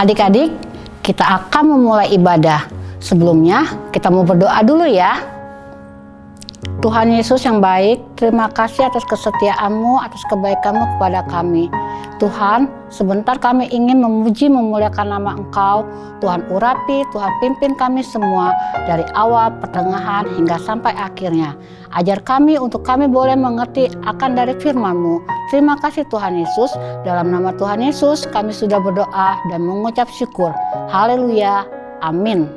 Adik-adik, kita akan memulai ibadah. Sebelumnya, kita mau berdoa dulu ya. Tuhan Yesus yang baik, terima kasih atas kesetiaan-Mu, atas kebaikan-Mu kepada kami. Tuhan, sebentar kami ingin memuji memuliakan nama Engkau. Tuhan urapi, Tuhan pimpin kami semua dari awal, pertengahan, hingga sampai akhirnya. Ajar kami untuk kami boleh mengerti akan dari firman-Mu. Terima kasih Tuhan Yesus. Dalam nama Tuhan Yesus kami sudah berdoa dan mengucap syukur. Haleluya. Amin.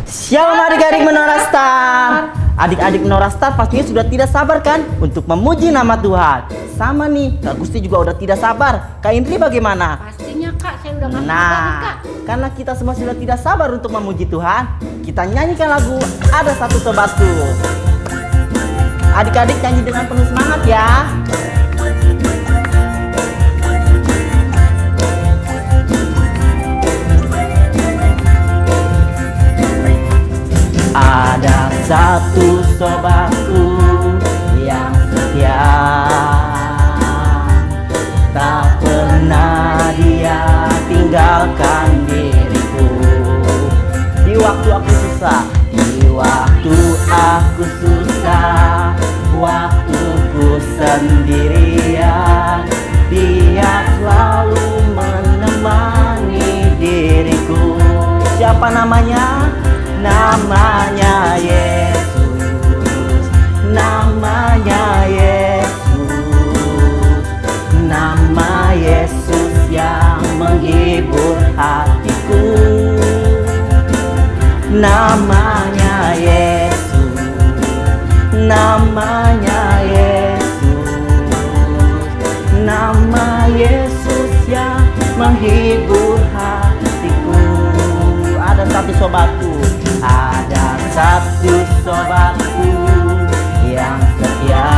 Shalom adik-adik Menara Star. Adik-adik Menara Star pastinya sudah tidak sabar kan untuk memuji nama Tuhan. Sama nih, Kak Gusti juga udah tidak sabar. Kak Indri bagaimana? Pastinya Kak, saya udah gak sabar Kak. Karena kita semua sudah tidak sabar untuk memuji Tuhan, kita nyanyikan lagu Ada Satu Sobatku. Adik-adik nyanyi dengan penuh semangat ya. Ada satu sobatku yang setia, tak pernah dia tinggalkan diriku. Di waktu aku susah, waktuku sendirian, dia selalu menemani diriku. Siapa namanya? Namanya Yesus, namanya Yesus, nama Yesus yang menghibur hatiku. Namanya Yesus, namanya Yesus, nama Yesus yang menghibur hatiku. Ada satu sobatku, ada satu sobatku yang setia,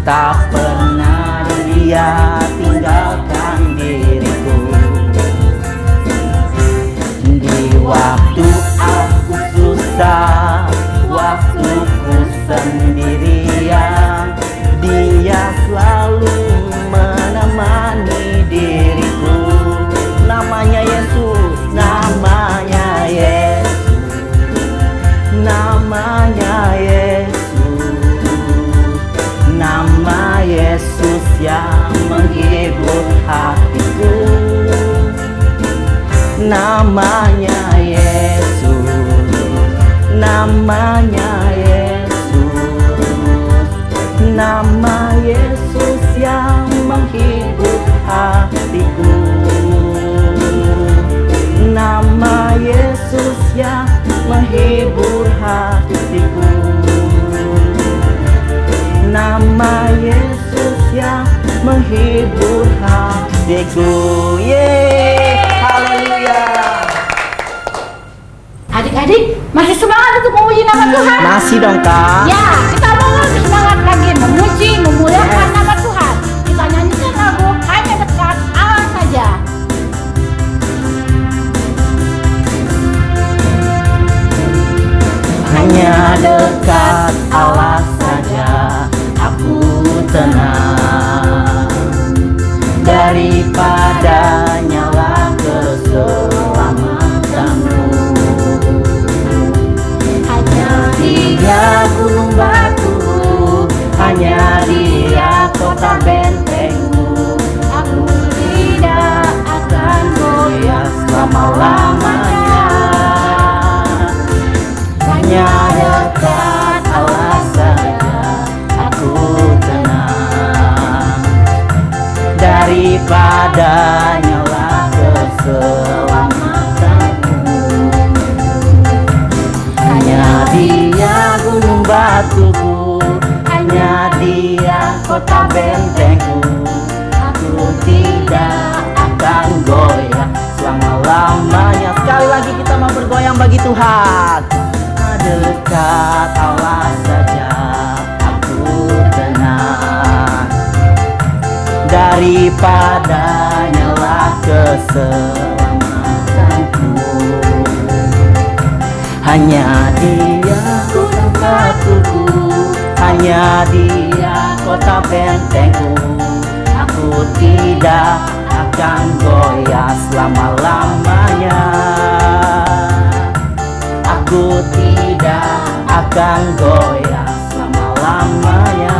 tak pernah dia tinggalkan diriku. Di waktu aku susah, waktuku sendirian, dia selalu menemani diriku. Namanya Yesus, namanya Yesus, namanya Yesus, nama Yesus yang menghibur hatiku. Namanya Yesus, namanya Yesus, nama Yesus yang menghibur hatiku. Nama Yesus yang menghibur hatiku. Nama Yesus yang menghibur hatiku. Yeay, haleluya. Adik-adik, masih semangat untuk memuji nama Tuhan? Masih dong Kak. Ya, kita mau lebih semangat lagi memuji, memuliakan nama Tuhan. Kita nyanyikan lagu Hanya Dekat Allah Saja. Hanya dekat Allah saja aku tenang, daripada nyala keselamatanmu. Hanya Dia gunung batu, hanya Dia kota bentengku. Aku tidak akan goyah selama-lamanya. Hanya dekat Allah saja aku tenang, daripada nyala keselamatanmu. Hanya Dia gunung batuku, hanya Dia kota bentengku. Aku tidak akan goyah selama-lamanya. Sekali lagi kita mau bergoyang bagi Tuhan. Dekat Allah saja aku tenang, daripada nyala keselamatanku. Hanya Dia gunung batuku, hanya Dia kota bentengku. tidak akan goyah selama-lamanya. Aku tidak akan goyah selama-lamanya.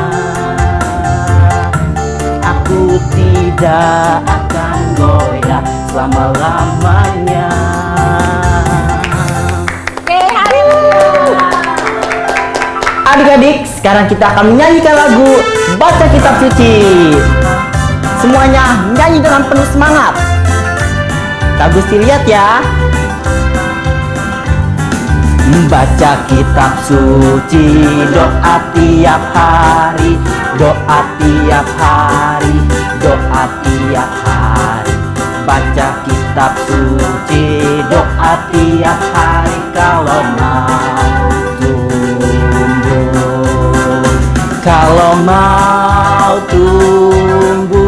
Aku tidak akan goyah selama-lamanya. Adik-adik, sekarang kita akan menyanyikan lagu Baca Kitab Suci. Semuanya nyanyi dengan penuh semangat. Kak Gusti lihat ya. Baca kitab suci, doa tiap hari, doa tiap hari, doa tiap hari. Baca kitab suci, doa tiap hari kalau mau tumbuh. Kalau mau tumbuh,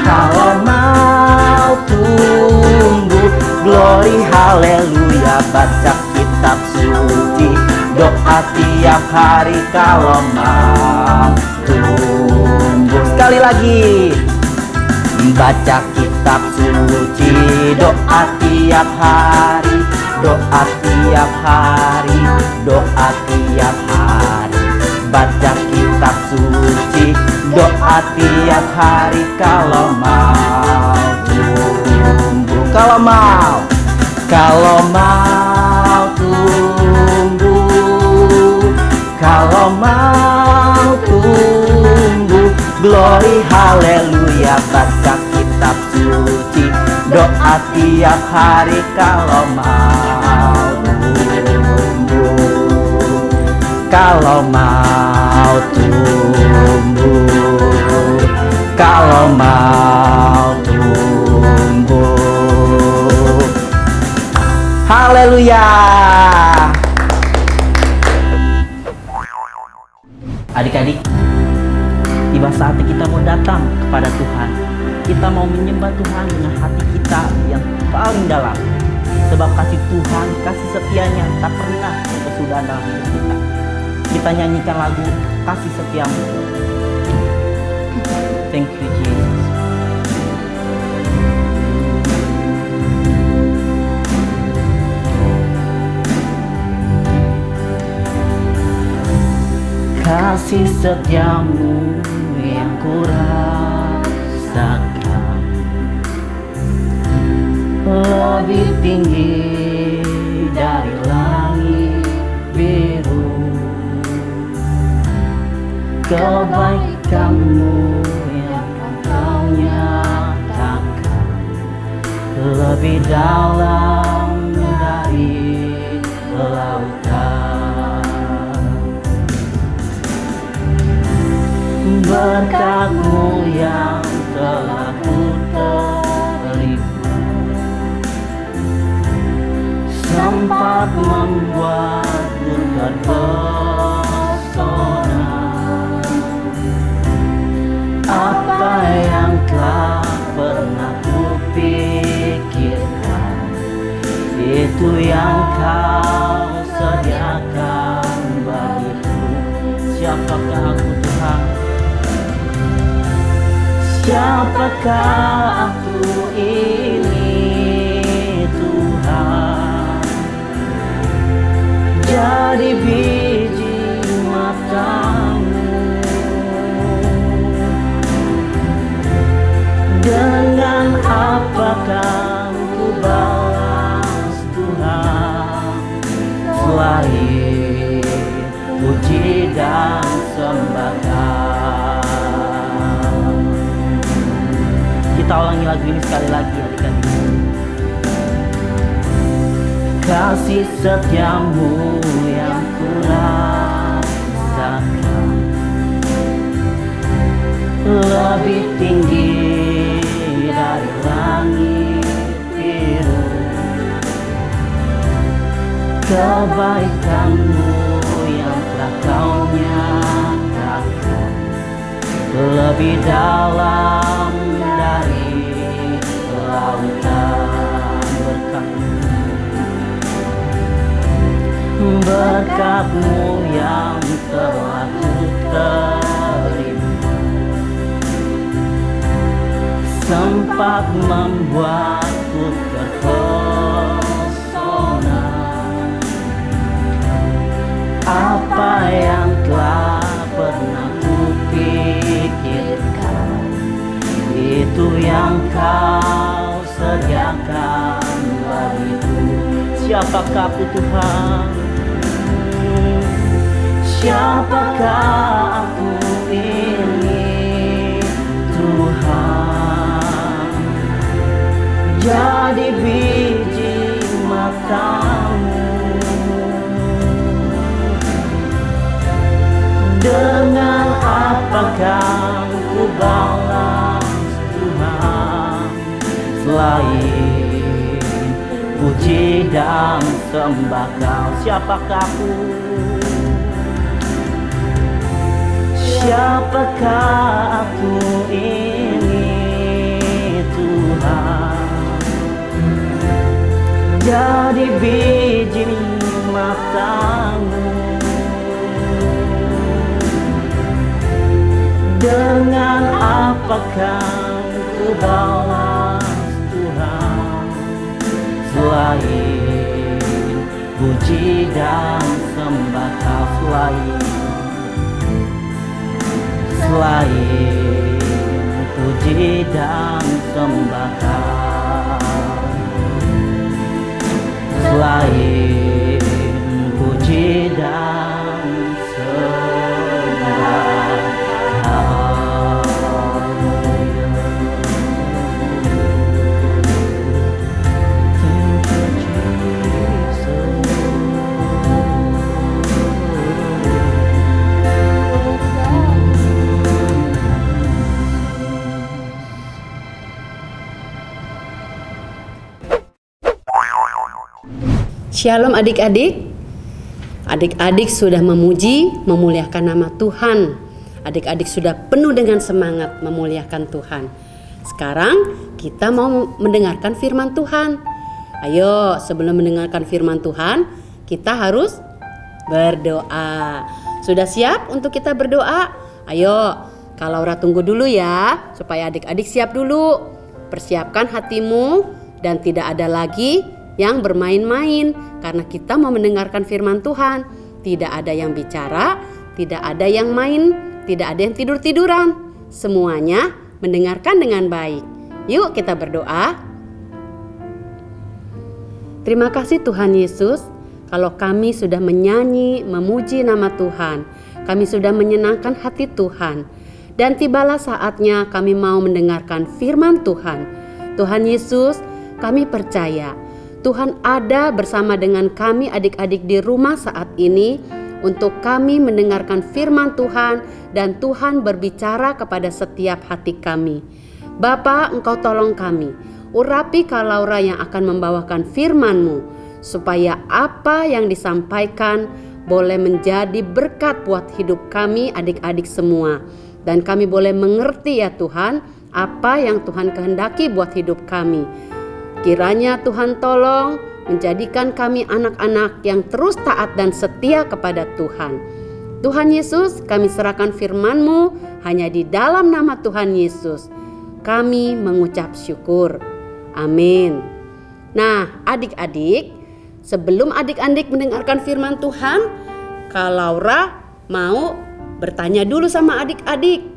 kalau mau tumbuh, glory haleluya. Baca kitab suci, doa tiap hari kalau mau tumbuh. Sekali lagi. Baca kitab suci, doa tiap hari, doa tiap hari, doa tiap hari. Baca kitab suci, doa tiap hari kalau mau tumbuh. Kalau mau tumbuh, kalau mau tumbuh, glory haleluya. Baca kitab suci, doa tiap hari kalau mau tumbuh. Kalau mau tumbuh, kalau mau tumbuh. Haleluya. Adik-adik, tiba saatnya kita mau datang kepada Tuhan. Kita mau menyembah Tuhan dengan hati kita yang paling dalam. Sebab kasih Tuhan, kasih setianya tak pernah kesudahan dalam hidup kita. Kita nyanyikan lagu Kasih Setiamu. Thank you Jesus. Kasih setiamu yang kurasakan lebih tinggi dari langit biru. Kebaikanmu yang kau nyatakan lebih dalam dari lautan. Berkat-Mu yang telah ku terima sempat membuatku terpesona. Apa yang telah pernah ku pikirkan, itu yang Kau sediakan bagiku. Siapakah aku Tuhan? Siapakah aku ini Tuhan? Jadi biji mata-Mu. Dengan apakah ku balas Tuhan selain puji dan sembahkan? Kita ulangi lagu ini sekali lagi adik-adik. Kasih setiamu yang kurasakan lebih tinggi dari langit biru. Kebaikan-Mu yang telah Kau nyatakan lebih dalam dari lautan. Berkat-Mu yang telah ku terima sempat membuatku terpesona. Apa yang telah pernah kupikirkan, itu yang kau sediakan bagiku. Siapakah aku Tuhan? Siapakah aku ini Tuhan? Jadi biji matamu. Dengan apakah ku balas Tuhan, selain puji dan sembah Kau? Siapakah aku? Siapakah aku ini Tuhan? Jadi biji matamu. Dengan apakah ku balas Tuhan, selain puji dan sembah Kau? Selain puji dan sembah Kau, selain puji dan sembah Kau. Thank you, Jesus. Shalom adik-adik. Adik-adik sudah memuji, memuliakan nama Tuhan. Adik-adik sudah penuh dengan semangat memuliakan Tuhan. Sekarang kita mau mendengarkan firman Tuhan. Ayo, sebelum mendengarkan firman Tuhan, kita harus berdoa. Sudah siap untuk kita berdoa? Ayo, Kak Laura tunggu dulu ya, supaya adik-adik siap dulu. Persiapkan hatimu dan tidak ada lagi yang bermain-main, karena kita mau mendengarkan firman Tuhan. Tidak ada yang bicara, tidak ada yang main, tidak ada yang tidur-tiduran. Semuanya mendengarkan dengan baik. Yuk kita berdoa. Terima kasih Tuhan Yesus, kalau kami sudah menyanyi, memuji nama Tuhan. Kami sudah menyenangkan hati Tuhan. Dan tibalah saatnya kami mau mendengarkan firman Tuhan. Tuhan Yesus, kami percaya Tuhan ada bersama dengan kami adik-adik di rumah saat ini untuk kami mendengarkan firman Tuhan dan Tuhan berbicara kepada setiap hati kami. Bapa, Engkau tolong kami, urapi Kak Laura yang akan membawakan firman-Mu, supaya apa yang disampaikan boleh menjadi berkat buat hidup kami adik-adik semua. Dan kami boleh mengerti ya Tuhan, apa yang Tuhan kehendaki buat hidup kami. Kiranya Tuhan tolong menjadikan kami anak-anak yang terus taat dan setia kepada Tuhan. Tuhan Yesus, kami serahkan firman-Mu hanya di dalam nama Tuhan Yesus. Kami mengucap syukur. Amin. Nah, adik-adik, sebelum adik-adik mendengarkan firman Tuhan, Kak Laura mau bertanya dulu sama adik-adik.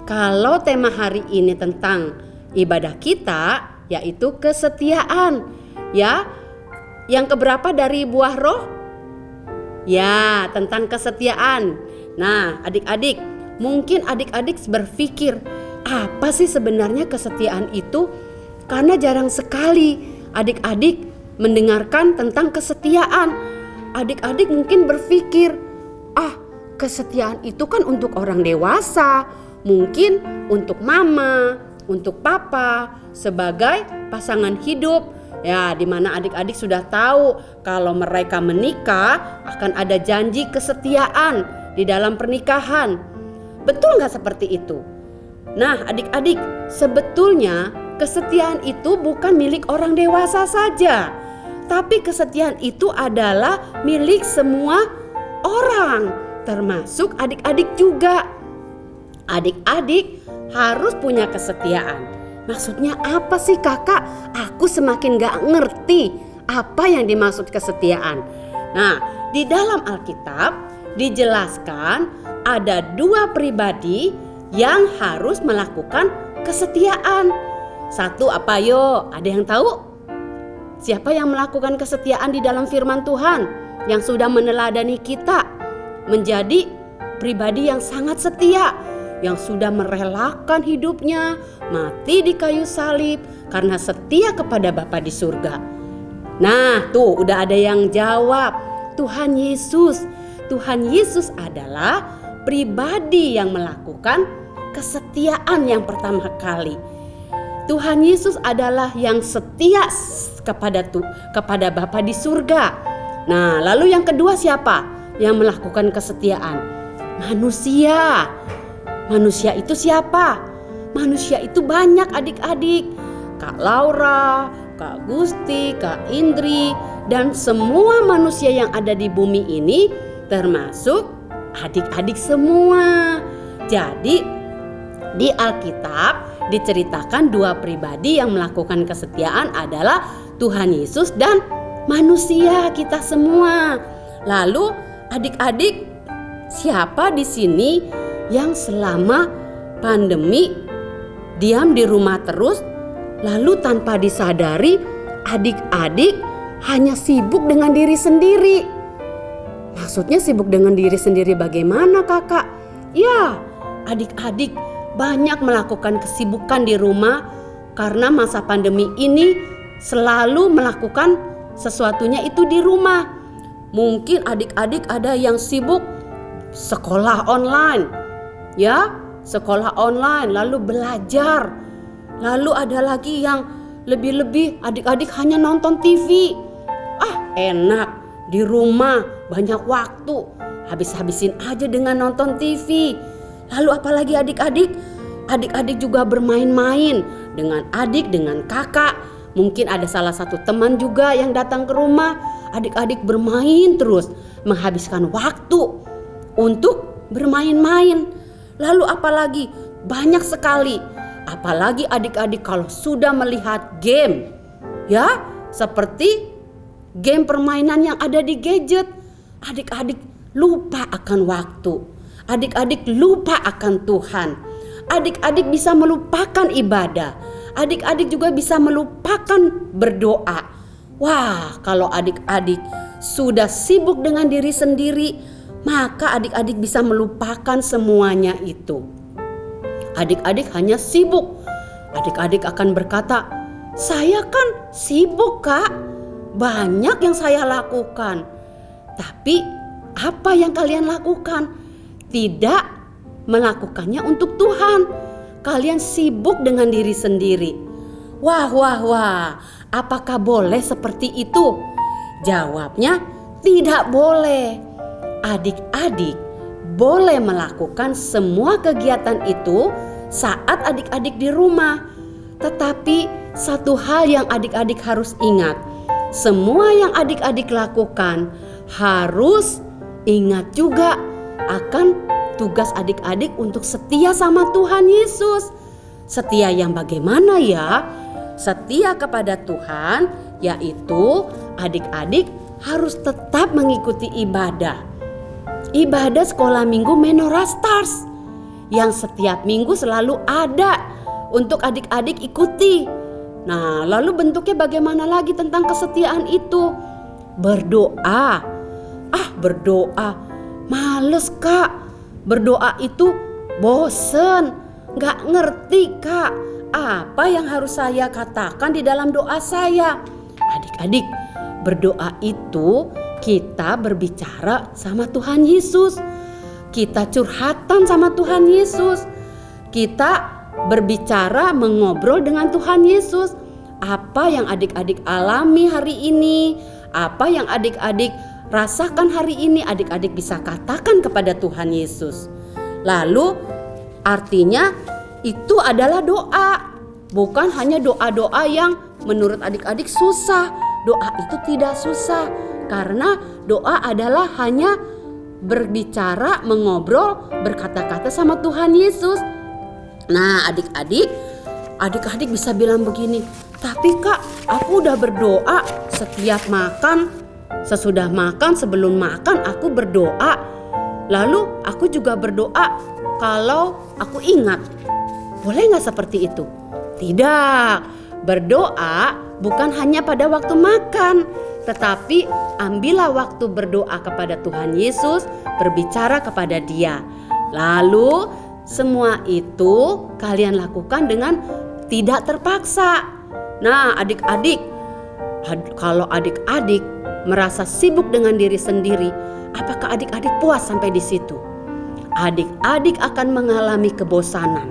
Kalau tema hari ini tentang ibadah kita, yaitu kesetiaan, ya. Yang keberapa dari buah roh? Ya, tentang kesetiaan. Nah, adik-adik, mungkin adik-adik berpikir, apa sih sebenarnya kesetiaan itu? Karena jarang sekali adik-adik mendengarkan tentang kesetiaan. Adik-adik mungkin berpikir, kesetiaan itu kan untuk orang dewasa, mungkin untuk mama, untuk papa, sebagai pasangan hidup. Ya, dimana adik-adik sudah tahu kalau mereka menikah akan ada janji kesetiaan di dalam pernikahan. Betul nggak seperti itu? Nah, adik-adik, sebetulnya kesetiaan itu bukan milik orang dewasa saja, tapi kesetiaan itu adalah milik semua orang, termasuk adik-adik juga. Adik-adik harus punya kesetiaan. Maksudnya apa sih kakak? Aku semakin gak ngerti apa yang dimaksud kesetiaan. Nah, di dalam Alkitab dijelaskan ada 2 pribadi yang harus melakukan kesetiaan. Satu apa yo? Ada yang tahu? Siapa yang melakukan kesetiaan di dalam firman Tuhan yang sudah meneladani kita menjadi pribadi yang sangat setia, yang sudah merelakan hidupnya mati di kayu salib karena setia kepada Bapa di surga? Nah, tuh udah ada yang jawab, Tuhan Yesus. Tuhan Yesus adalah pribadi yang melakukan kesetiaan yang pertama kali. Tuhan Yesus adalah yang setia kepada Bapa di surga. Nah, lalu yang kedua siapa yang melakukan kesetiaan? Manusia. Manusia itu siapa? Manusia itu banyak adik-adik. Kak Laura, Kak Gusti, Kak Indri, dan semua manusia yang ada di bumi ini termasuk adik-adik semua. Jadi di Alkitab diceritakan 2 pribadi yang melakukan kesetiaan adalah Tuhan Yesus dan manusia kita semua. Lalu adik-adik, siapa di sini yang selama pandemi diam di rumah terus, lalu tanpa disadari adik-adik hanya sibuk dengan diri sendiri? Maksudnya sibuk dengan diri sendiri bagaimana kakak? Ya, adik-adik banyak melakukan kesibukan di rumah karena masa pandemi ini selalu melakukan sesuatunya itu di rumah. Mungkin adik-adik ada yang sibuk sekolah online, ya, sekolah online lalu belajar. Lalu ada lagi yang lebih-lebih adik-adik hanya nonton TV. Enak di rumah, banyak waktu, habis-habisin aja dengan nonton TV. Lalu apalagi adik-adik? Adik-adik juga bermain-main dengan adik, dengan kakak. Mungkin ada salah satu teman juga yang datang ke rumah. Adik-adik bermain terus, menghabiskan waktu untuk bermain-main. Lalu apalagi? Banyak sekali. Apalagi adik-adik kalau sudah melihat game, ya, seperti game permainan yang ada di gadget. Adik-adik lupa akan waktu. Adik-adik lupa akan Tuhan. Adik-adik bisa melupakan ibadah. Adik-adik juga bisa melupakan berdoa. Wah, kalau adik-adik sudah sibuk dengan diri sendiri, maka adik-adik bisa melupakan semuanya itu. Adik-adik hanya sibuk. Adik-adik akan berkata, "Saya kan sibuk, Kak. Banyak yang saya lakukan." Tapi apa yang kalian lakukan? Tidak melakukannya untuk Tuhan. Kalian sibuk dengan diri sendiri. Wah. Apakah boleh seperti itu? Jawabnya tidak boleh. Adik-adik boleh melakukan semua kegiatan itu saat adik-adik di rumah. Tetapi satu hal yang adik-adik harus ingat. Semua yang adik-adik lakukan harus ingat juga akan tugas adik-adik untuk setia sama Tuhan Yesus. Setia yang bagaimana ya? Setia kepada Tuhan, yaitu adik-adik harus tetap mengikuti ibadah. Ibadah sekolah minggu Menorah Stars yang setiap minggu selalu ada untuk adik-adik ikuti. Nah, lalu bentuknya bagaimana lagi tentang kesetiaan itu? Berdoa. Berdoa. Males, Kak. Berdoa itu bosen. Gak ngerti, Kak, apa yang harus saya katakan di dalam doa saya. Adik-adik, berdoa itu kita berbicara sama Tuhan Yesus. Kita curhatan sama Tuhan Yesus. Kita berbicara, mengobrol dengan Tuhan Yesus. Apa yang adik-adik alami hari ini, apa yang adik-adik rasakan hari ini, adik-adik bisa katakan kepada Tuhan Yesus. Lalu artinya itu adalah doa. Bukan hanya doa-doa yang menurut adik-adik susah. Doa itu tidak susah. Karena doa adalah hanya berbicara, mengobrol, berkata-kata sama Tuhan Yesus. Nah, adik-adik, adik-adik bisa bilang begini, tapi Kak, aku udah berdoa setiap makan, sesudah makan, sebelum makan aku berdoa. Lalu aku juga berdoa kalau aku ingat. Boleh nggak seperti itu? Tidak, berdoa bukan hanya pada waktu makan, tetapi ambillah waktu berdoa kepada Tuhan Yesus, berbicara kepada Dia. Lalu semua itu kalian lakukan dengan tidak terpaksa. Nah, adik-adik, kalau adik-adik merasa sibuk dengan diri sendiri, apakah adik-adik puas sampai di situ? Adik-adik akan mengalami kebosanan.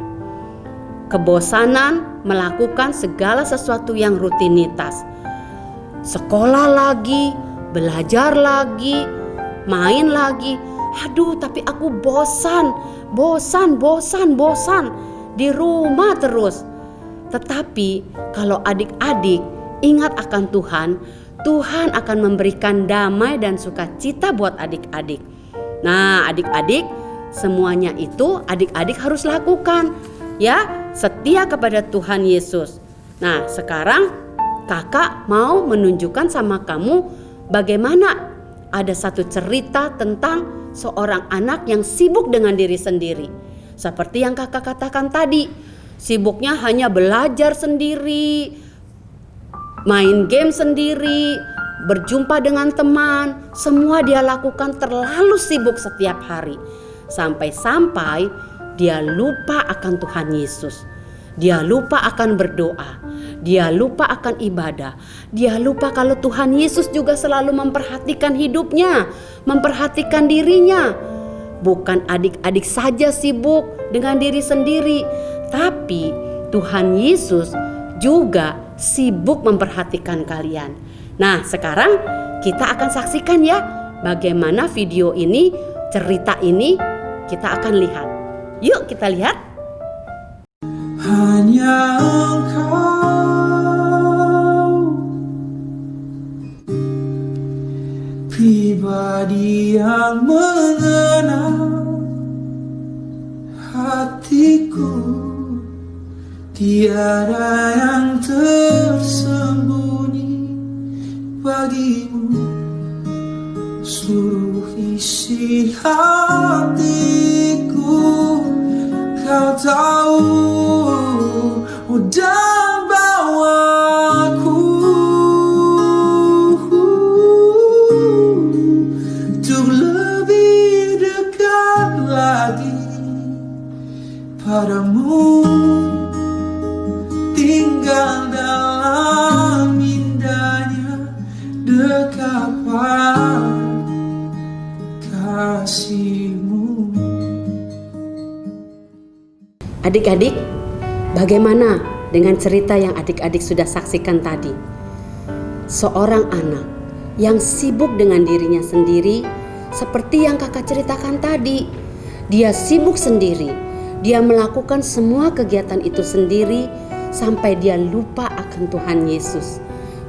Kebosanan melakukan segala sesuatu yang rutinitas. Sekolah lagi, belajar lagi, main lagi. Aduh, tapi aku bosan di rumah terus. Tetapi kalau adik-adik ingat akan Tuhan, Tuhan akan memberikan damai dan sukacita buat adik-adik. Nah, adik-adik, semuanya itu adik-adik harus lakukan, ya, setia kepada Tuhan Yesus. Nah, sekarang kakak mau menunjukkan sama kamu bagaimana ada satu cerita tentang seorang anak yang sibuk dengan diri sendiri. Seperti yang kakak katakan tadi, sibuknya hanya belajar sendiri, main game sendiri, berjumpa dengan teman. Semua dia lakukan terlalu sibuk setiap hari. Sampai-sampai dia lupa akan Tuhan Yesus. Dia lupa akan berdoa. Dia lupa akan ibadah. Dia lupa kalau Tuhan Yesus juga selalu memperhatikan hidupnya, memperhatikan dirinya. Bukan adik-adik saja sibuk dengan diri sendiri, tapi Tuhan Yesus juga sibuk memperhatikan kalian. Nah, sekarang kita akan saksikan ya bagaimana video ini, cerita ini kita akan lihat. Yuk kita lihat. Hanya Engkau, pribadi yang mengenal hatiku. Tiada yang tersembunyi bagimu. Seluruh isi hatiku Kau tahu, dan bawaku untuk lebih dekat lagi padamu, tinggal dalam indahnya dekapan kasih-Mu. Adik-adik, bagaimana dengan cerita yang adik-adik sudah saksikan tadi? Seorang anak yang sibuk dengan dirinya sendiri, seperti yang kakak ceritakan tadi. Dia sibuk sendiri, dia melakukan semua kegiatan itu sendiri sampai dia lupa akan Tuhan Yesus.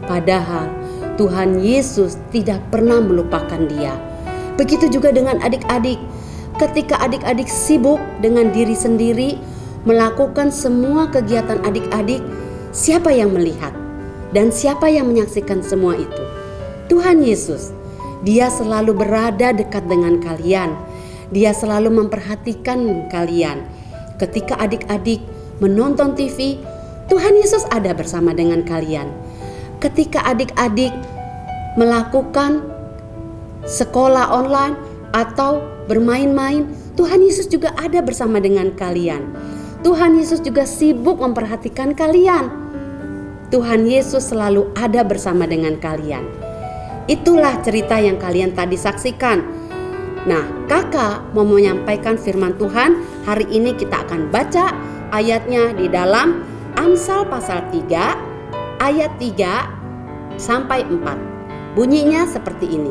Padahal Tuhan Yesus tidak pernah melupakan dia. Begitu juga dengan adik-adik. Ketika adik-adik sibuk dengan diri sendiri, melakukan semua kegiatan adik-adik, siapa yang melihat dan siapa yang menyaksikan semua itu? Tuhan Yesus. Dia selalu berada dekat dengan kalian. Dia selalu memperhatikan kalian. Ketika adik-adik menonton TV, Tuhan Yesus ada bersama dengan kalian. Ketika adik-adik melakukan sekolah online atau bermain-main, Tuhan Yesus juga ada bersama dengan kalian. Tuhan Yesus juga sibuk memperhatikan kalian. Tuhan Yesus selalu ada bersama dengan kalian. Itulah cerita yang kalian tadi saksikan. Nah, kakak mau menyampaikan firman Tuhan. Hari ini kita akan baca ayatnya di dalam Amsal pasal 3 ayat 3 sampai 4. Bunyinya seperti ini.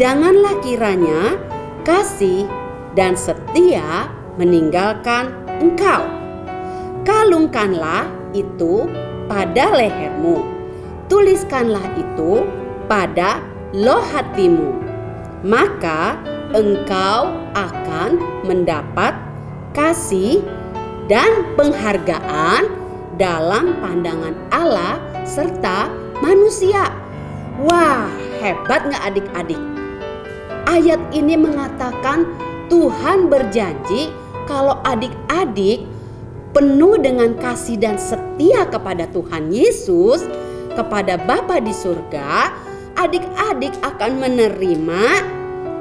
Janganlah kiranya kasih dan setia meninggalkan engkau. Kalungkanlah itu pada lehermu. Tuliskanlah itu pada loh hatimu. Maka engkau akan mendapat kasih dan penghargaan dalam pandangan Allah serta manusia. Wah, hebat nggak adik-adik? Ayat ini mengatakan Tuhan berjanji kalau adik-adik penuh dengan kasih dan setia kepada Tuhan Yesus, kepada Bapa di surga, adik-adik akan menerima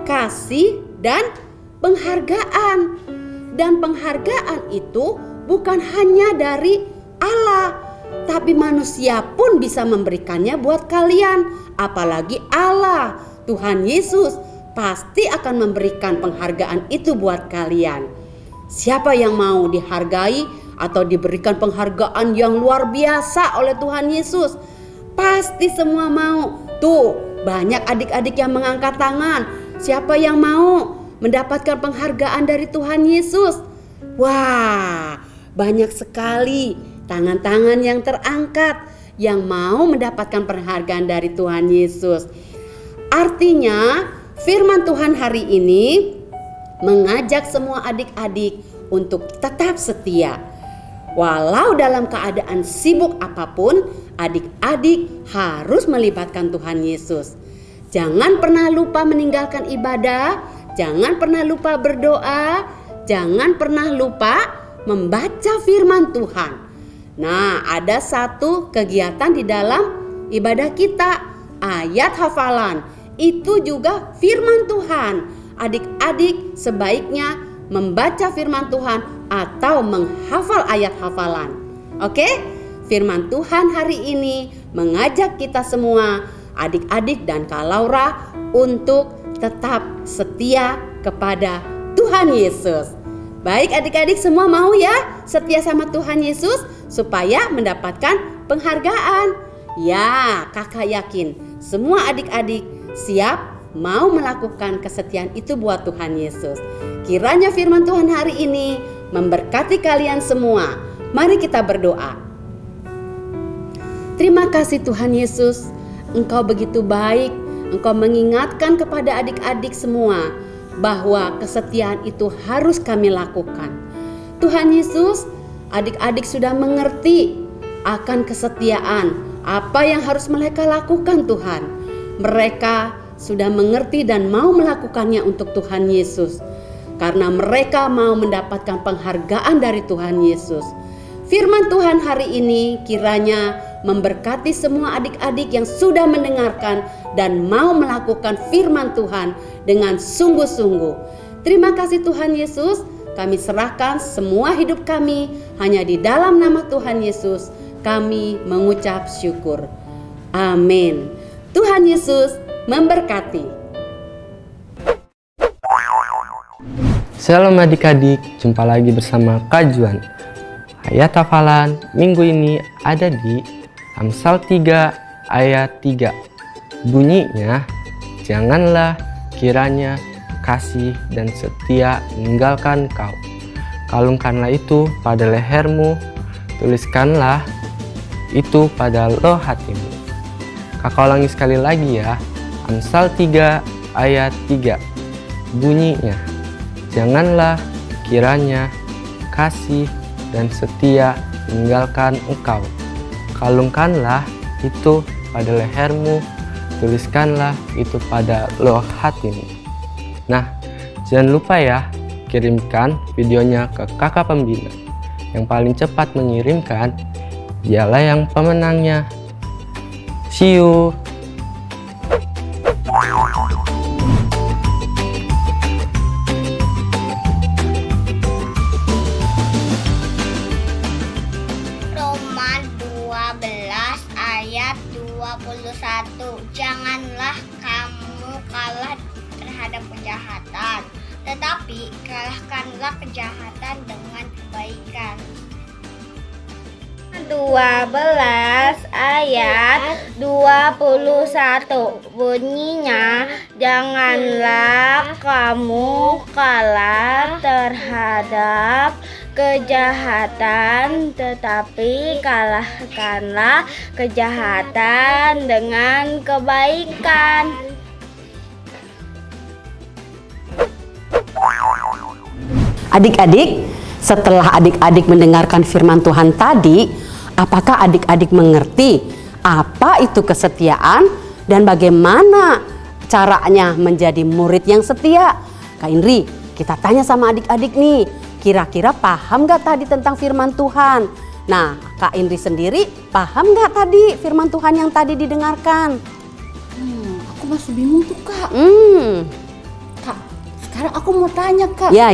kasih dan penghargaan. Dan penghargaan itu bukan hanya dari Allah, tapi manusia pun bisa memberikannya buat kalian. Apalagi Allah, Tuhan Yesus pasti akan memberikan penghargaan itu buat kalian. Siapa yang mau dihargai atau diberikan penghargaan yang luar biasa oleh Tuhan Yesus? Pasti semua mau. Tuh, banyak adik-adik yang mengangkat tangan. Siapa yang mau mendapatkan penghargaan dari Tuhan Yesus? Wah, banyak sekali tangan-tangan yang terangkat yang mau mendapatkan penghargaan dari Tuhan Yesus. Artinya, firman Tuhan hari ini mengajak semua adik-adik untuk tetap setia. Walau dalam keadaan sibuk apapun, adik-adik harus melibatkan Tuhan Yesus. Jangan pernah lupa meninggalkan ibadah, jangan pernah lupa berdoa, jangan pernah lupa membaca firman Tuhan. Nah, ada satu kegiatan di dalam ibadah kita, ayat hafalan. Itu juga firman Tuhan. Adik-adik sebaiknya membaca firman Tuhan atau menghafal ayat hafalan. Oke? Firman Tuhan hari ini mengajak kita semua, adik-adik dan Kak Laura, untuk tetap setia kepada Tuhan Yesus. Baik adik-adik semua mau ya setia sama Tuhan Yesus supaya mendapatkan penghargaan. Ya, kakak yakin semua adik-adik siap mau melakukan kesetiaan itu buat Tuhan Yesus. Kiranya firman Tuhan hari ini memberkati kalian semua. Mari kita berdoa. Terima kasih Tuhan Yesus, Engkau begitu baik. Engkau mengingatkan kepada adik-adik semua bahwa kesetiaan itu harus kami lakukan. Tuhan Yesus, adik-adik sudah mengerti akan kesetiaan, apa yang harus mereka lakukan Tuhan. Mereka sudah mengerti dan mau melakukannya untuk Tuhan Yesus, karena mereka mau mendapatkan penghargaan dari Tuhan Yesus. Firman Tuhan hari ini kiranya memberkati semua adik-adik yang sudah mendengarkan dan mau melakukan firman Tuhan dengan sungguh-sungguh. Terima kasih Tuhan Yesus, kami serahkan semua hidup kami hanya di dalam nama Tuhan Yesus. Kami mengucap syukur. Amin. Tuhan Yesus memberkati. Shalom adik-adik, jumpa lagi bersama Kak Juan. Ayat hafalan minggu ini ada di Amsal 3 ayat 3. Bunyinya, janganlah kiranya kasih dan setia meninggalkan kau. Kalungkanlah itu pada lehermu, tuliskanlah itu pada loh hatimu. Kakak ulangi sekali lagi ya. Amsal 3 ayat 3. Bunyinya, janganlah kiranya kasih dan setia meninggalkan engkau. Kalungkanlah itu pada lehermu, tuliskanlah itu pada loh hatimu. Nah, jangan lupa ya, kirimkan videonya ke kakak pembina. Yang paling cepat mengirimkan, dialah yang pemenangnya. See you. Roma 12 ayat 21. Janganlah kamu kalah terhadap kejahatan, tetapi kalahkanlah kejahatan dengan kebaikan. 12 ayat 21 bunyinya, janganlah kamu kalah terhadap kejahatan, tetapi kalahkanlah kejahatan dengan kebaikan. Adik-adik, setelah adik-adik mendengarkan firman Tuhan tadi, Apakah adik-adik mengerti apa itu kesetiaan dan bagaimana caranya menjadi murid yang setia? Kak Indri, kita tanya sama adik-adik nih, kira-kira paham gak tadi tentang firman Tuhan? Nah, Kak Indri sendiri paham gak tadi firman Tuhan yang tadi didengarkan? Aku masih bingung tuh Kak. Kak, sekarang aku mau tanya Kak. Ya.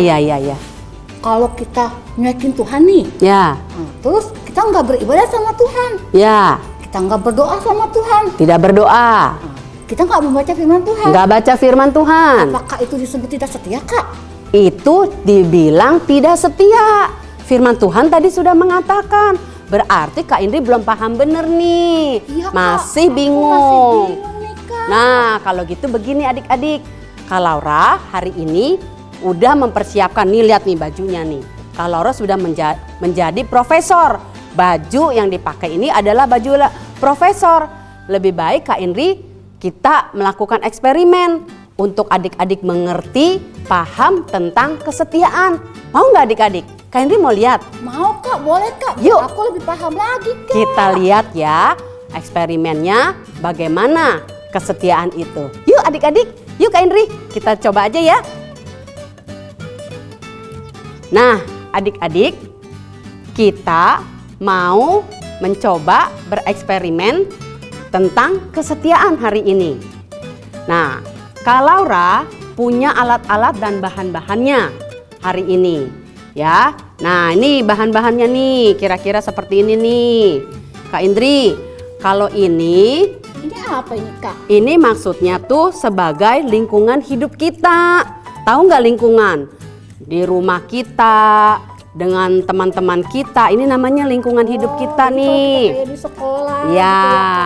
Kalau kita nyuekin Tuhan nih, Ya, terus kita nggak beribadah sama Tuhan, ya, kita nggak berdoa sama Tuhan, tidak berdoa, kita nggak membaca firman Tuhan, nggak baca firman Tuhan. apakah itu disebut tidak setia Kak? Itu dibilang tidak setia. Firman Tuhan tadi sudah mengatakan. Berarti Kak Indri belum paham bener nih. Iya, Kak. Masih Aku bingung. masih bingung nih, Kak. Nah, kalau gitu begini adik-adik. Kak Laura hari ini udah mempersiapkan nih, lihat nih bajunya nih. Kak Laura sudah menjadi profesor. Baju yang dipakai ini adalah baju profesor. Lebih baik Kak Indri kita melakukan eksperimen untuk adik-adik mengerti, paham tentang kesetiaan. Mau nggak adik-adik? Kak Indri mau lihat? Mau Kak, boleh Kak. Yuk. Biar aku lebih paham lagi Kak. Kita lihat ya eksperimennya bagaimana kesetiaan itu. Yuk adik-adik, yuk Kak Indri, kita coba aja ya. Nah adik-adik, kita mau mencoba bereksperimen tentang kesetiaan hari ini. Nah, Kak Laura punya alat-alat dan bahan-bahannya hari ini. Ya, nah ini bahan-bahannya nih, kira-kira seperti ini nih. Kak Indri, kalau ini apa ini Kak? ini maksudnya tuh sebagai lingkungan hidup kita. Tahu nggak lingkungan? Di rumah kita, dengan teman-teman kita, ini namanya lingkungan hidup kita nih. Kayak di sekolah. Ya,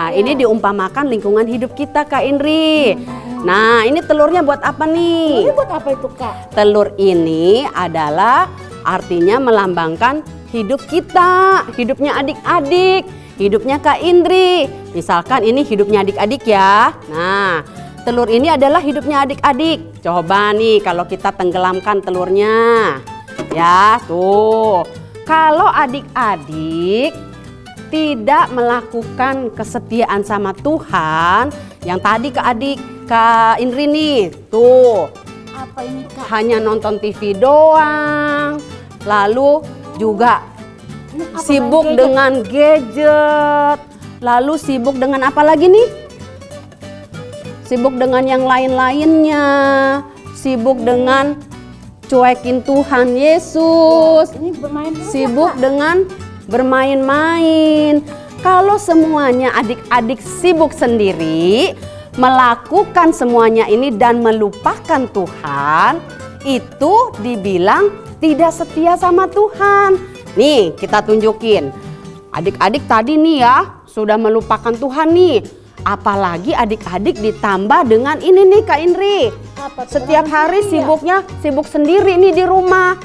gitu ini diumpamakan lingkungan hidup kita Kak Indri. Nah, ini telurnya buat apa nih? Ini buat apa itu Kak? Telur ini adalah artinya melambangkan hidup kita, hidupnya adik-adik, hidupnya Kak Indri. Misalkan ini hidupnya adik-adik ya. Nah, telur ini adalah hidupnya adik-adik. Coba nih kalau kita tenggelamkan telurnya. Ya, tuh. Kalau adik-adik tidak melakukan kesetiaan sama Tuhan, yang tadi Kak Indri nih, tuh. Apa ini Kak? Hanya nonton TV doang, lalu juga Ini apa sibuk main gadget? dengan gadget, lalu sibuk dengan apa lagi nih? Sibuk dengan yang lain-lainnya, sibuk dengan cuekin Tuhan Yesus, Ini bermain dulu ya, sibuk Kak? dengan bermain-main. Kalau semuanya adik-adik sibuk sendiri, melakukan semuanya ini dan melupakan Tuhan, itu dibilang tidak setia sama Tuhan. Nih, kita tunjukin. Adik-adik tadi nih ya, sudah melupakan Tuhan nih. Apalagi adik-adik ditambah dengan ini nih Kak Indri. Apa tuh? Setiap Nonton hari TV ya? sibuknya sibuk sendiri nih di rumah.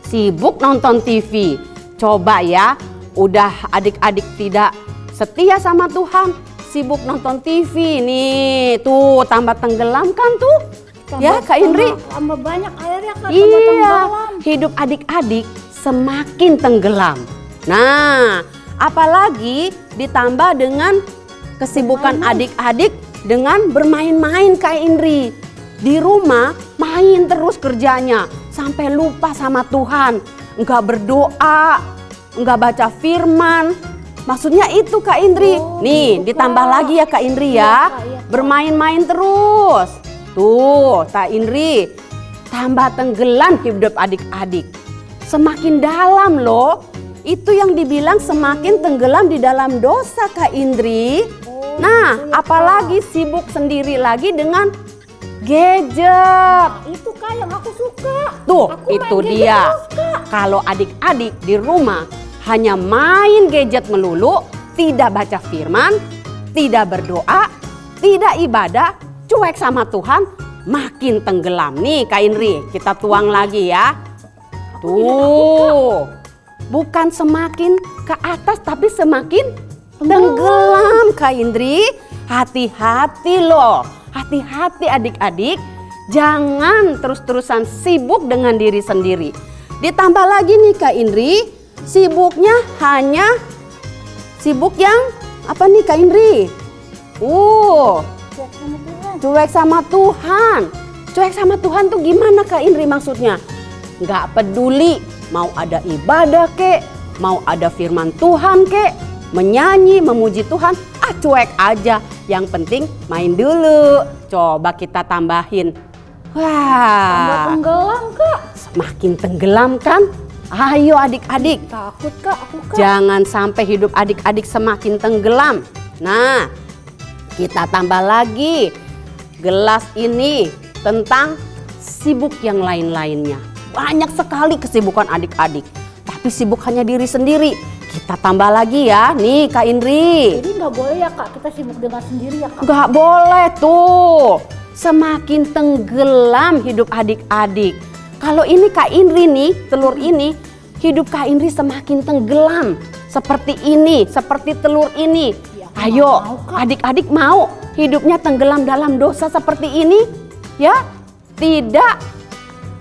Sibuk nonton TV. Coba ya, udah adik-adik tidak setia sama Tuhan, sibuk nonton TV nih. Tuh, tambah tenggelam kan tuh. Ya Kak Indri? Tambah banyak airnya Kak. Tambah Iya, tenggelam. hidup adik-adik semakin tenggelam. Nah, apalagi ditambah dengan kesibukan adik-adik dengan bermain-main Kak Indri. Di rumah main terus kerjanya sampai lupa sama Tuhan. Enggak berdoa, enggak baca firman. Maksudnya itu Kak Indri. Nih, ditambah lagi ya Kak Indri ya. Kak, iya, Kak. Bermain-main terus. Tuh, Kak Indri, tambah tenggelam hidup adik-adik. Semakin dalam loh. Itu yang dibilang semakin tenggelam di dalam dosa Kak Indri. Nah, apalagi sibuk sendiri lagi dengan gadget. Itu Kak yang aku suka. Tuh, Aku main itu gadget dia. terus, Kak. Kalau adik-adik di rumah hanya main gadget melulu, tidak baca firman, tidak berdoa, tidak ibadah, cuek sama Tuhan, makin tenggelam. Nih Kak Indri, kita tuang lagi ya. Tuh, bukan semakin ke atas tapi semakin tenggelam Kak Indri. Hati-hati loh, hati-hati adik-adik. Jangan terus-terusan sibuk dengan diri sendiri. Ditambah lagi nih Kak Indri, sibuknya hanya Sibuk yang apa nih Kak Indri? Cuek sama Tuhan. Cuek sama Tuhan tuh gimana Kak Indri maksudnya? Nggak peduli mau ada ibadah kek, mau ada firman Tuhan kek, menyanyi, memuji Tuhan, cuek aja. Yang penting main dulu. Coba kita tambahin. Wah, Tenggelam Kak. semakin tenggelam kan? Ayo adik-adik. Takut Kak, aku Kak. Jangan sampai hidup adik-adik semakin tenggelam. Nah, kita tambah lagi. Gelas ini tentang sibuk yang lain-lainnya. Banyak sekali kesibukan adik-adik. Tapi sibuk hanya diri sendiri. Kita tambah lagi ya. Nih Kak Indri. Jadi nggak boleh ya Kak, kita sibuk dengan sendiri ya Kak. Gak boleh tuh. Semakin tenggelam hidup adik-adik. Kalau ini Kak Indri nih, telur ini, hidup Kak Indri semakin tenggelam. Seperti ini, seperti telur ini. Ya, Ayo, mau, Kak. adik-adik mau hidupnya tenggelam dalam dosa seperti ini? Ya, tidak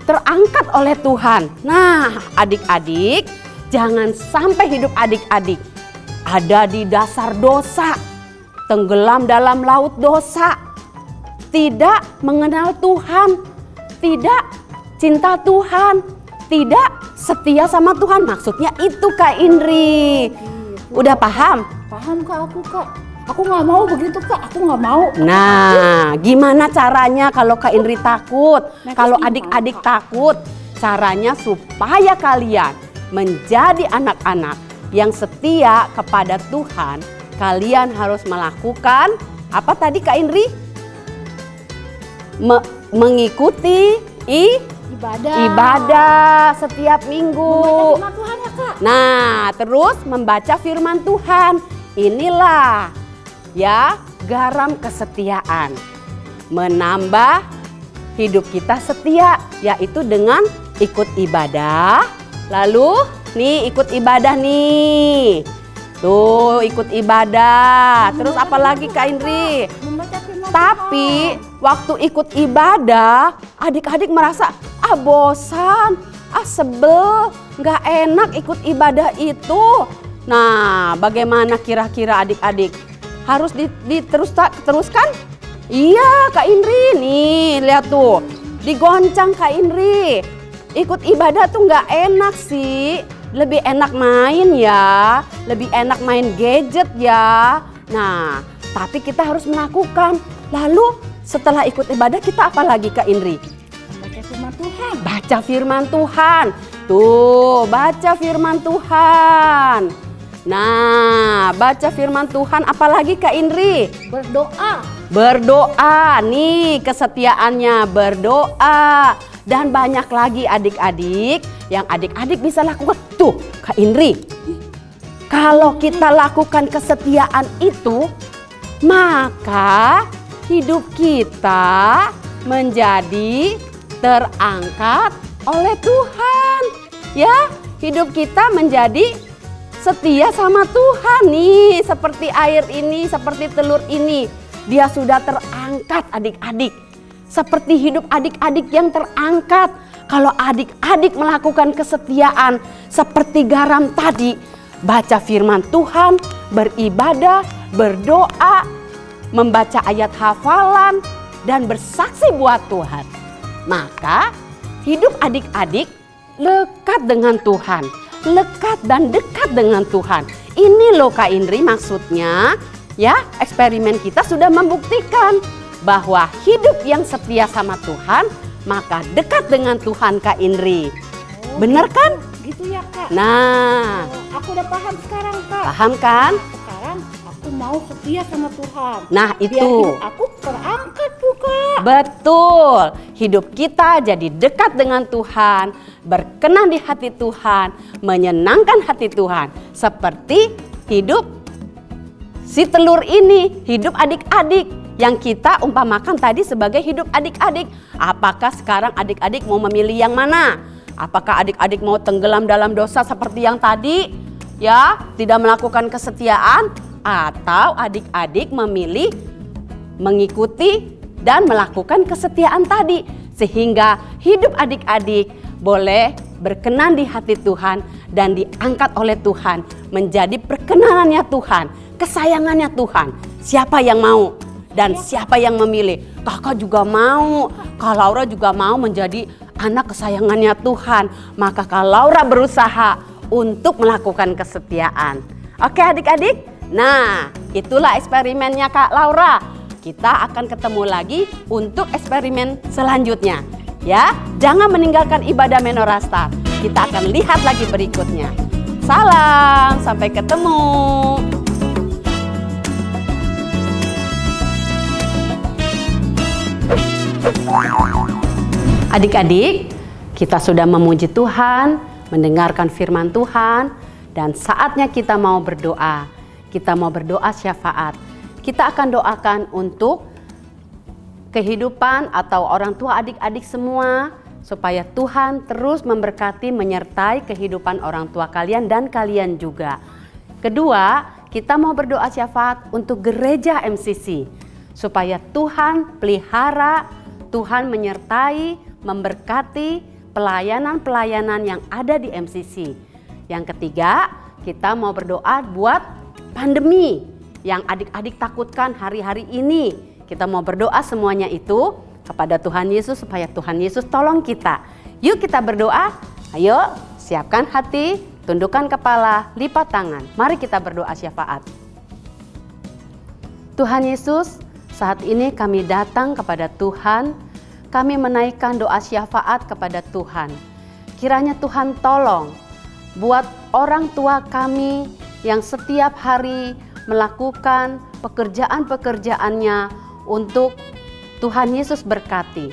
terangkat oleh Tuhan. Nah, adik-adik, jangan sampai hidup adik-adik ada di dasar dosa, tenggelam dalam laut dosa, tidak mengenal Tuhan, tidak cinta Tuhan, tidak setia sama Tuhan. Maksudnya itu Kak Indri. Udah paham? Paham Kak aku Kak. Aku nggak mau begitu Kak, aku nggak mau. Nah, gimana caranya kalau Kak Indri takut? Kalau adik-adik takut, caranya supaya kalian menjadi anak-anak yang setia kepada Tuhan, kalian harus melakukan apa tadi Kak Indri? Mengikuti ibadah setiap minggu. Membaca firman Tuhan ya Kak. Nah, terus membaca firman Tuhan. Inilah ya garam kesetiaan. Menambah hidup kita setia, yaitu dengan ikut ibadah. Lalu nih ikut ibadah nih. Tuh ikut ibadah. Terus apa lagi Kak Indri? Membaca firman Tapi waktu ikut ibadah, adik-adik merasa bosan, sebel, nggak enak ikut ibadah itu. Nah, bagaimana kira-kira adik-adik? Harus diteruskan? Iya, Kak Indri nih, lihat tuh, digoncang Kak Indri. Ikut ibadah tuh nggak enak sih, lebih enak main ya, lebih enak main gadget ya. Nah, tapi kita harus melakukan. Lalu setelah ikut ibadah kita apa lagi Kak Indri? Membaca firman Tuhan. Baca firman Tuhan. Tuh, baca firman Tuhan. Nah, baca firman Tuhan apalagi Kak Indri? Berdoa. Berdoa, nih kesetiaannya berdoa. Dan banyak lagi adik-adik yang adik-adik bisa lakukan. Tuh Kak Indri, kalau kita lakukan kesetiaan itu, maka hidup kita menjadi terangkat oleh Tuhan. Ya, hidup kita menjadi setia sama Tuhan nih, seperti air ini, seperti telur ini. Dia sudah terangkat adik-adik. Seperti hidup adik-adik yang terangkat. Kalau adik-adik melakukan kesetiaan seperti garam tadi, baca firman Tuhan, beribadah, berdoa, membaca ayat hafalan, dan bersaksi buat Tuhan. Maka hidup adik-adik lekat dengan Tuhan. Lekat dan dekat dengan Tuhan. Ini loh Kak Indri maksudnya, ya eksperimen kita sudah membuktikan bahwa hidup yang setia sama Tuhan, maka dekat dengan Tuhan Kak Indri. Bener kan? Gitu ya Kak. Nah, Aku udah paham sekarang Kak. paham kan? Sekarang aku mau setia sama Tuhan. Nah Biar itu. hidup aku terangkat tuh Kak. Betul, hidup kita jadi dekat dengan Tuhan, berkenan di hati Tuhan, menyenangkan hati Tuhan. Seperti hidup si telur ini, hidup adik-adik yang kita umpamakan tadi sebagai hidup adik-adik. Apakah sekarang adik-adik mau memilih yang mana? Apakah adik-adik mau tenggelam dalam dosa seperti yang tadi? Ya, tidak melakukan kesetiaan, atau adik-adik memilih mengikuti dan melakukan kesetiaan tadi, sehingga hidup adik-adik boleh berkenan di hati Tuhan dan diangkat oleh Tuhan menjadi perkenanannya Tuhan, kesayangannya Tuhan. Siapa yang mau dan siapa yang memilih? Kakak juga mau, Kak Laura juga mau menjadi anak kesayangannya Tuhan. Maka Kak Laura berusaha untuk melakukan kesetiaan. Oke adik-adik? Nah, itulah eksperimennya Kak Laura. Kita akan ketemu lagi untuk eksperimen selanjutnya. Ya, jangan meninggalkan ibadah Menorastar. Kita akan lihat lagi berikutnya. Salam, sampai ketemu. Adik-adik, kita sudah memuji Tuhan, mendengarkan firman Tuhan, dan saatnya kita mau berdoa. Kita mau berdoa syafaat. Kita akan doakan untuk kehidupan atau orang tua adik-adik semua, supaya Tuhan terus memberkati, menyertai kehidupan orang tua kalian dan kalian juga. Kedua, kita mau berdoa syafaat untuk gereja MCC, supaya Tuhan pelihara, Tuhan menyertai, memberkati pelayanan-pelayanan yang ada di MCC. Yang ketiga, kita mau berdoa buat pandemi yang adik-adik takutkan hari-hari ini. Kita mau berdoa semuanya itu kepada Tuhan Yesus supaya Tuhan Yesus tolong kita. Yuk kita berdoa. Ayo siapkan hati, tundukkan kepala, lipat tangan. Mari kita berdoa syafaat. Tuhan Yesus, saat ini kami datang kepada Tuhan. Kami menaikkan doa syafaat kepada Tuhan. Kiranya Tuhan tolong buat orang tua kami yang setiap hari melakukan pekerjaan-pekerjaannya untuk Tuhan Yesus berkati.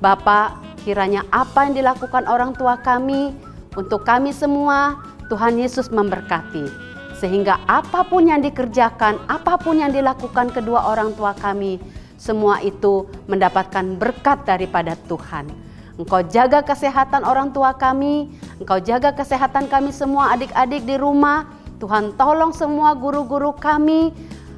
Bapak, kiranya apa yang dilakukan orang tua kami untuk kami semua, Tuhan Yesus memberkati. Sehingga apapun yang dikerjakan, apapun yang dilakukan kedua orang tua kami, semua itu mendapatkan berkat daripada Tuhan. Engkau jaga kesehatan orang tua kami, Engkau jaga kesehatan kami semua adik-adik di rumah. Tuhan tolong semua guru-guru kami,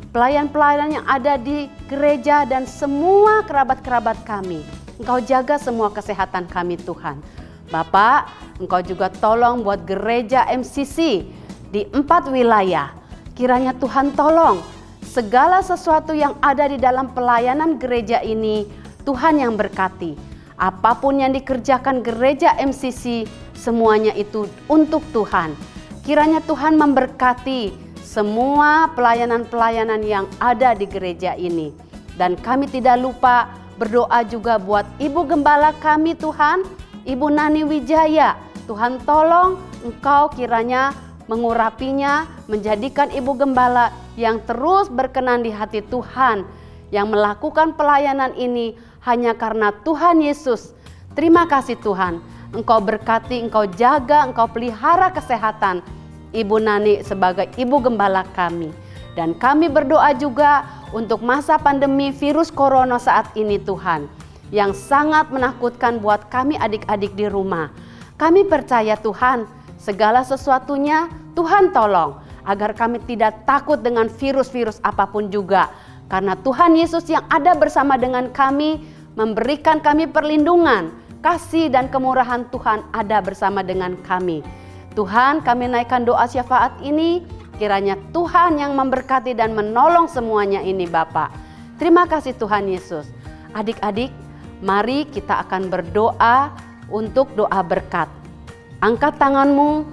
pelayan-pelayan yang ada di gereja dan semua kerabat-kerabat kami. Engkau jaga semua kesehatan kami Tuhan. Bapak, Engkau juga tolong buat gereja MCC di 4 wilayah. Kiranya Tuhan tolong segala sesuatu yang ada di dalam pelayanan gereja ini, Tuhan yang berkati. Apapun yang dikerjakan gereja MCC, semuanya itu untuk Tuhan. Kiranya Tuhan memberkati semua pelayanan-pelayanan yang ada di gereja ini. Dan kami tidak lupa berdoa juga buat Ibu Gembala kami Tuhan, Ibu Nani Wijaya. Tuhan tolong Engkau kiranya mengurapinya, menjadikan Ibu Gembala yang terus berkenan di hati Tuhan, yang melakukan pelayanan ini hanya karena Tuhan Yesus. Terima kasih Tuhan, Engkau berkati, Engkau jaga, Engkau pelihara kesehatan Ibu Nani sebagai Ibu Gembala kami. Dan kami berdoa juga untuk masa pandemi virus corona saat ini Tuhan, yang sangat menakutkan buat kami adik-adik di rumah. Kami percaya Tuhan, segala sesuatunya Tuhan tolong agar kami tidak takut dengan virus-virus apapun juga. Karena Tuhan Yesus yang ada bersama dengan kami memberikan kami perlindungan, kasih dan kemurahan Tuhan ada bersama dengan kami. Tuhan, kami naikkan doa syafaat ini, kiranya Tuhan yang memberkati dan menolong semuanya ini Bapak. Terima kasih Tuhan Yesus. Adik-adik, mari kita akan berdoa untuk doa berkat. Angkat tanganmu,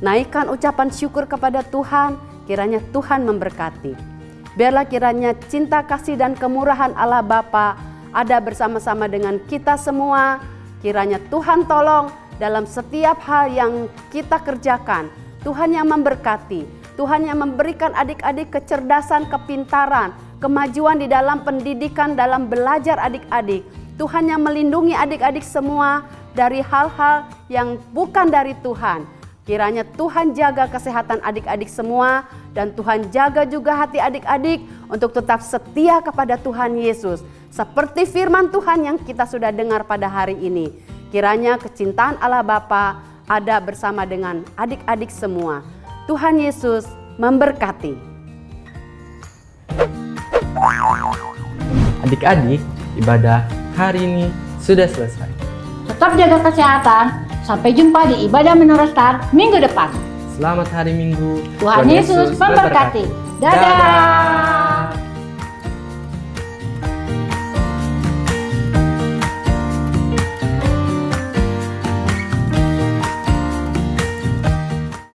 naikkan ucapan syukur kepada Tuhan, kiranya Tuhan memberkati. Biarlah kiranya cinta kasih dan kemurahan Allah Bapa ada bersama-sama dengan kita semua. Kiranya Tuhan tolong dalam setiap hal yang kita kerjakan. Tuhan yang memberkati, Tuhan yang memberikan adik-adik kecerdasan, kepintaran, kemajuan di dalam pendidikan, dalam belajar adik-adik. Tuhan yang melindungi adik-adik semua dari hal-hal yang bukan dari Tuhan. Kiranya Tuhan jaga kesehatan adik-adik semua, dan Tuhan jaga juga hati adik-adik untuk tetap setia kepada Tuhan Yesus. Seperti firman Tuhan yang kita sudah dengar pada hari ini. Kiranya kecintaan Allah Bapa ada bersama dengan adik-adik semua. Tuhan Yesus memberkati. Adik-adik, ibadah hari ini sudah selesai. Tetap jaga kesehatan Sampai jumpa di ibadah Menorah Star minggu depan. Selamat hari Minggu. Tuhan Yesus memberkati. Dadah.